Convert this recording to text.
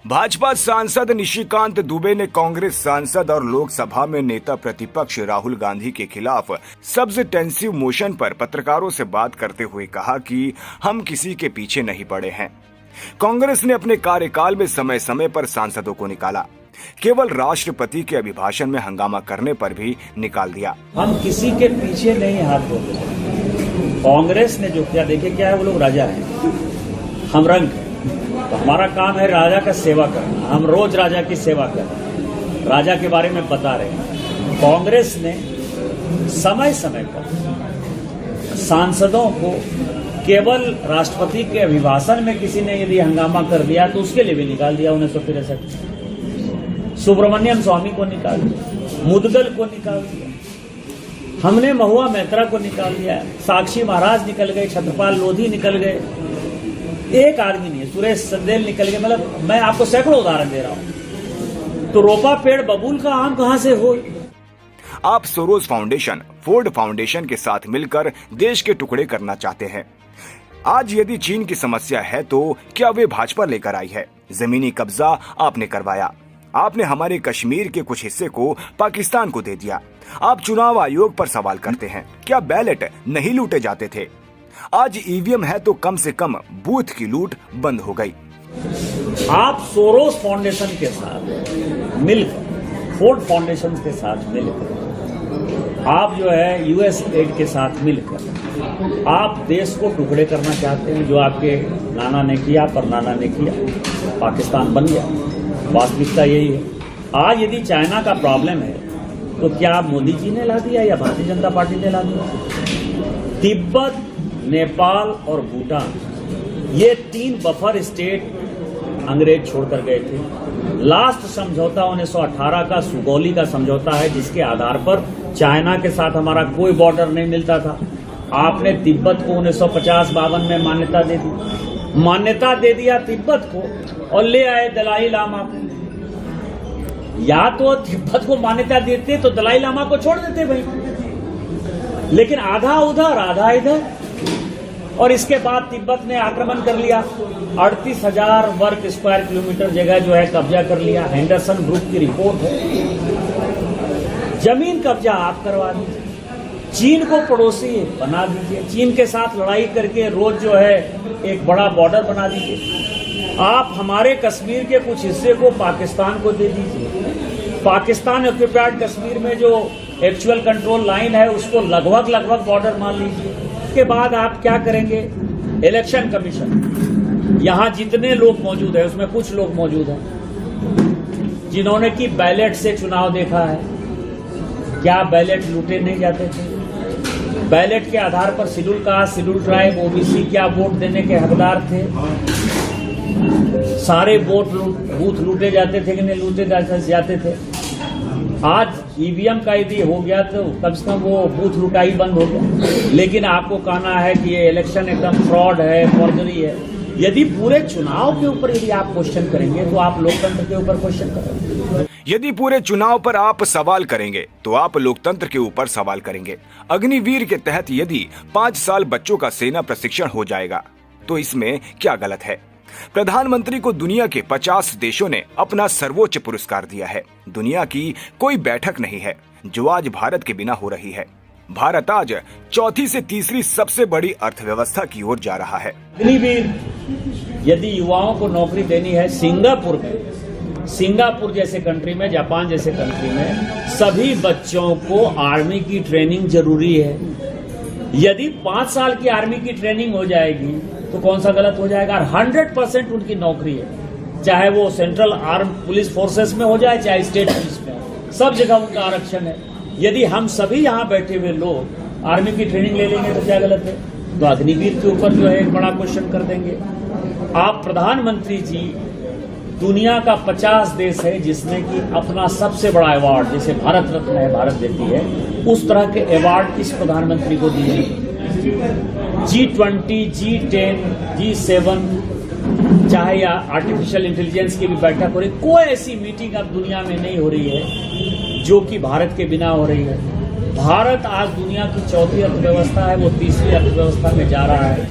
भाजपा सांसद निशिकांत दुबे ने कांग्रेस सांसद और लोकसभा में नेता प्रतिपक्ष राहुल गांधी के खिलाफ सब्सटेंसिव मोशन पर पत्रकारों से बात करते हुए कहा कि हम किसी के पीछे नहीं पड़े हैं। कांग्रेस ने अपने कार्यकाल में समय समय पर सांसदों को निकाला, केवल राष्ट्रपति के अभिभाषण में हंगामा करने पर भी निकाल दिया। हम किसी के पीछे नहीं हाथ धोते। कांग्रेस ने जो किया, देखिए क्या है, वो लोग राजा हैं, हम रंक हैं। तो हमारा काम है राजा का सेवा करना। हम रोज राजा की सेवा कर रहे हैं, राजा के बारे में बता रहे हैं। कांग्रेस ने समय समय पर सांसदों को केवल राष्ट्रपति के अभिभाषण में किसी ने यदि हंगामा कर दिया तो उसके लिए भी निकाल दिया। 1963 सुब्रमण्यम स्वामी को निकाल दिया, मुदगल को निकाल दिया, हमने महुआ मैत्रा को निकाल दिया, साक्षी महाराज निकल गए, छत्रपाल लोधी निकल गए, एक आदमी नहीं है, सुरेश संदेल निकल गए। मतलब मैं आपको सैकड़ों उदाहरण दे रहा हूं। तो रोपा पेड़ बबूल का आम कहां से हो? आप सोरोस फाउंडेशन, फोर्ड फाउंडेशन के साथ मिलकर देश के टुकड़े करना चाहते हैं। आज यदि चीन की समस्या है तो क्या वे भाजपा लेकर आई है? जमीनी कब्जा आपने करवाया, आपने हमारे कश्मीर के कुछ हिस्से को पाकिस्तान को दे दिया। आप चुनाव आयोग पर सवाल करते हैं, क्या बैलेट नहीं लूटे जाते थे? आज ईवीएम है तो कम से कम बूथ की लूट बंद हो गई। आप सोरोस फाउंडेशन के साथ मिलकर, फोर्ड फाउंडेशन के साथ मिलकर, आप जो है यूएस एड के साथ मिलकर आप देश को टुकड़े करना चाहते हैं। जो आपके नाना ने किया, परनाना ने किया, पाकिस्तान बन गया। वास्तविकता यही है। आज यदि चाइना का प्रॉब्लम है तो क्या मोदी जी ने ला दिया या भारतीय जनता पार्टी ने ला दिया? तिब्बत, नेपाल और भूटान, ये 3 बफर स्टेट अंग्रेज छोड़कर गए थे। लास्ट समझौता 1918 का सुगौली का समझौता है, जिसके आधार पर चाइना के साथ हमारा कोई बॉर्डर नहीं मिलता था। आपने तिब्बत को 1950-52 में मान्यता दे दिया तिब्बत को, और ले आए दलाई लामा को। या तो तिब्बत को मान्यता देते तो दलाई लामा को छोड़ देते भाई, लेकिन आधा उधर आधा इधर। और इसके बाद तिब्बत ने आक्रमण कर लिया, 38,000 वर्ग स्क्वायर किलोमीटर जगह जो है कब्जा कर लिया। हेंडरसन ग्रुप की रिपोर्ट है। जमीन कब्जा आप करवा दीजिए, चीन को पड़ोसी बना दीजिए, चीन के साथ लड़ाई करके रोज जो है एक बड़ा बॉर्डर बना दीजिए। आप हमारे कश्मीर के कुछ हिस्से को पाकिस्तान को दे दीजिए। पाकिस्तान ऑक्युपाइड कश्मीर में जो एक्चुअल कंट्रोल लाइन है उसको लगभग बॉर्डर मान लीजिए। के बाद आप क्या करेंगे? इलेक्शन कमीशन, यहां जितने लोग मौजूद है उसमें कुछ लोग मौजूद हैं जिन्होंने की बैलेट से चुनाव देखा है। क्या बैलेट लूटे नहीं जाते थे? बैलेट के आधार पर schedule caste, schedule tribe, OBC क्या वोट देने के हकदार थे? सारे बूथ लूटे जाते थे कि नहीं लूटे जाते थे? आज ईवीएम का यदि हो गया तो कम से कम वो बूथ लुटाई बंद हो गया। लेकिन आपको कहना है कि ये इलेक्शन एकदम फ्रॉड है, फॉर्जरी है। यदि पूरे चुनाव के ऊपर यदि आप क्वेश्चन करेंगे तो आप लोकतंत्र के ऊपर क्वेश्चन करेंगे। यदि पूरे चुनाव पर आप सवाल करेंगे तो आप लोकतंत्र के ऊपर सवाल करेंगे। अग्निवीर के तहत यदि 5 साल बच्चों का सेना प्रशिक्षण हो जाएगा तो इसमें क्या गलत है? प्रधानमंत्री को दुनिया के 50 देशों ने अपना सर्वोच्च पुरस्कार दिया है। दुनिया की कोई बैठक नहीं है जो आज भारत के बिना हो रही है। भारत आज चौथी से तीसरी सबसे बड़ी अर्थव्यवस्था की ओर जा रहा है। अग्निवीर यदि युवाओं को नौकरी देनी है, सिंगापुर जैसे कंट्री में, जापान जैसे कंट्री में सभी बच्चों को आर्मी की ट्रेनिंग जरूरी है। यदि 5 साल की आर्मी की ट्रेनिंग हो जाएगी तो कौन सा गलत हो जाएगा? 100% उनकी नौकरी है, चाहे वो सेंट्रल आर्म पुलिस फोर्सेस में हो जाए, चाहे स्टेट पुलिस में हो, सब जगह उनका आरक्षण है। यदि हम सभी यहाँ बैठे हुए लोग आर्मी की ट्रेनिंग ले लेंगे तो क्या गलत है? तो अग्निवीर के ऊपर जो है एक बड़ा क्वेश्चन कर देंगे। आप प्रधानमंत्री जी, दुनिया का 50 देश है जिसने कि अपना सबसे बड़ा अवार्ड, जैसे भारत रत्न है भारत देती है, उस तरह के अवार्ड इस प्रधानमंत्री को दीजिए। G20, G10, G7, चाहे या आर्टिफिशियल इंटेलिजेंस की भी बैठक हो रही, कोई ऐसी मीटिंग अब दुनिया में नहीं हो रही है जो कि भारत के बिना हो रही है। भारत आज दुनिया की 4थी अर्थव्यवस्था है, वो 3री अर्थव्यवस्था में जा रहा है।